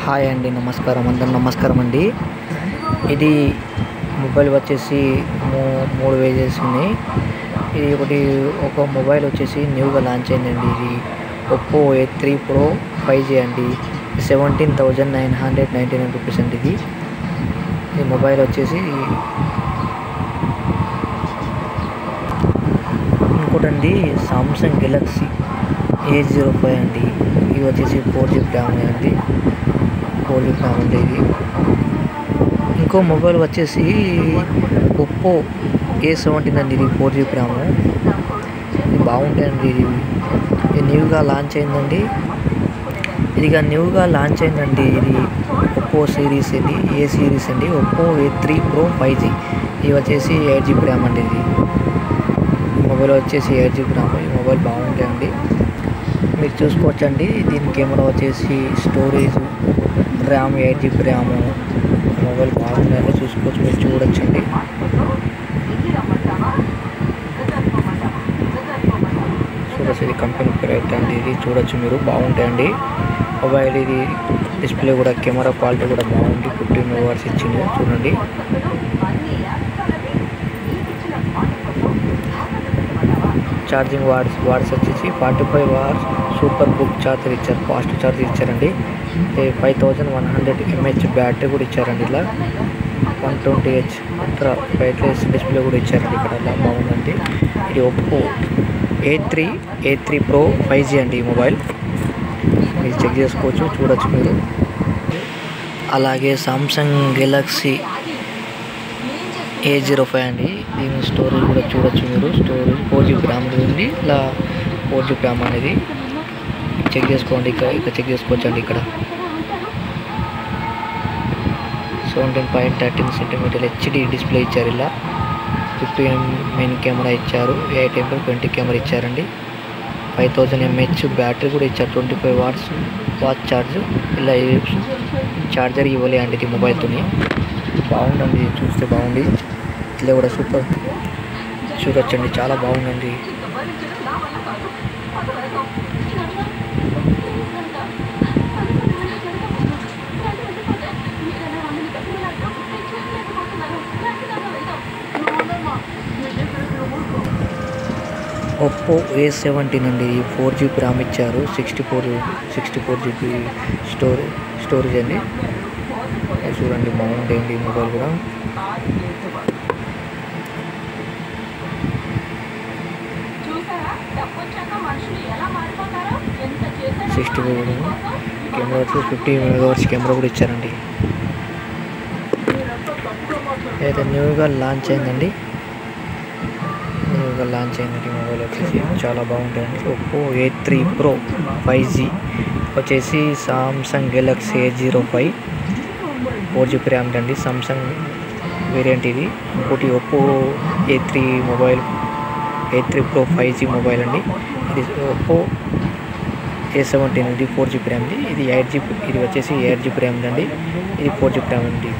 Hi అండి, నమస్కారం. అందరూ నమస్కారం అండి. ఇది మొబైల్ వచ్చేసి మూడు వేజెస్ ఉన్నాయి. ఇది ఒక మొబైల్ వచ్చేసి న్యూగా లాంచ్ అయిందండి. ఇది ఒప్పో A3 Pro 5G అండి. 17,999 రూపీస్ అండి. ఈ మొబైల్ వచ్చేసి ఇంకోటండి సామ్సంగ్ గెలాక్సీ A05 అండి. ఇది వచ్చేసి 4G ర్యామ్ అండి. 4G ర్యామ్ అండి. ఇది ఇంకో మొబైల్ వచ్చేసి ఒప్పో A17 అండి. ఇది 4G ర్యామ్. ఇది బాగుంటాయండి. ఇది న్యూగా లాంచ్ అయిందండి. ఇది ఒప్పో సిరీస్ ఇది ఏ సిరీస్ అండి. Oppo A3 Pro 5G. ఇది వచ్చేసి 8GB ర్యామ్ అండి. ఇది మొబైల్ వచ్చేసి 8GB ర్యామ్. ఈ మొబైల్ బాగుంటాయండి, మీరు చూసుకోవచ్చండి. దీని కెమెరా వచ్చేసి storage RAM 8GB RAM. Mobile బాగుంటాయండి, చూసుకోవచ్చు, మీరు చూడొచ్చండి. ఇది కంపెనీ ప్రోడక్ట్ అండి. ఇది చూడొచ్చు, మీరు బాగుంటాయండి మొబైల్. ఇది డిస్ప్లే కూడా, కెమెరా క్వాలిటీ కూడా బాగుంది. 15 మెగాపిక్సెల్స్ ఇచ్చింది, చూడండి. ఛార్జింగ్ వాట్స్ వచ్చేసి 45 వాట్స్ సూపర్ బుక్ ఛార్జర్ ఇచ్చారు, ఫాస్ట్ ఛార్జర్ ఇచ్చారండి. 5100 mAh బ్యాటరీ కూడా ఇచ్చారండి. ఇలా 120Hz అల్ట్రా బ్రైట్నెస్ డిస్ప్లే కూడా ఇచ్చారండి. ఇక్కడ ఇలా బాగుందండి. ఇది ఒప్పో A3 Pro 5G అండి. ఈ మొబైల్ మీరు చెక్ చేసుకోవచ్చు, చూడొచ్చు మీరు. అలాగే సామ్సంగ్ గెలాక్సీ A05 అండి. దీని స్టోరేజ్ కూడా చూడొచ్చు మీరు. స్టోరేజ్ 4GB ర్యామ్ ఉంది. ఇలా 4GB ర్యామ్ అనేది చెక్ చేసుకోండి. ఇక్కడ చెక్ చేసుకోవచ్చు అండి. ఇక్కడ 17.13 సెంటీమీటర్ HD డిస్ప్లే ఇచ్చారు. ఇలా 50mm కెమెరా ఇచ్చారు. 820 కెమెరా ఇచ్చారండి. 5000 mAh బ్యాటరీ కూడా ఇచ్చారు. 25 వాట్స్ ఛార్జ్. ఇలా ఛార్జర్ ఇవ్వలే అండి ఇది మొబైల్తో. బాగుందండి, చూస్తే బాగుంది. ఇలా కూడా సూపర్ చూడొచ్చండి, చాలా బాగుందండి. ఒప్పో A17 అండి. 4GB ర్యామ్ ఇచ్చారు. 64GB స్టోరేజ్ అండి. చూడండి, బాగుంటుంది మొబైల్ కూడా. కెమెరా వచ్చి 50 మెగాపిక్సెల్స్ కెమెరా కూడా ఇచ్చారండి. అయితే న్యూగా లాంచ్ అయిందండి. మొబైల్ వచ్చేసి చాలా బాగుంటుందండి. ఒప్పో A3 Pro 5G వచ్చేసి Samsung Galaxy A05 4GB RAM అండి. సామ్సంగ్ వేరియంట్ ఇది. ఇంకోటి Oppo A3 Pro 5G mobile అండి. ఇది ఒప్పో A17 ఇది 4GB ర్యామ్. ఇది 8GB, ఇది వచ్చేసి 8GB ర్యామ్ అండి. ఇది 4GB ర్యామ్ అండి.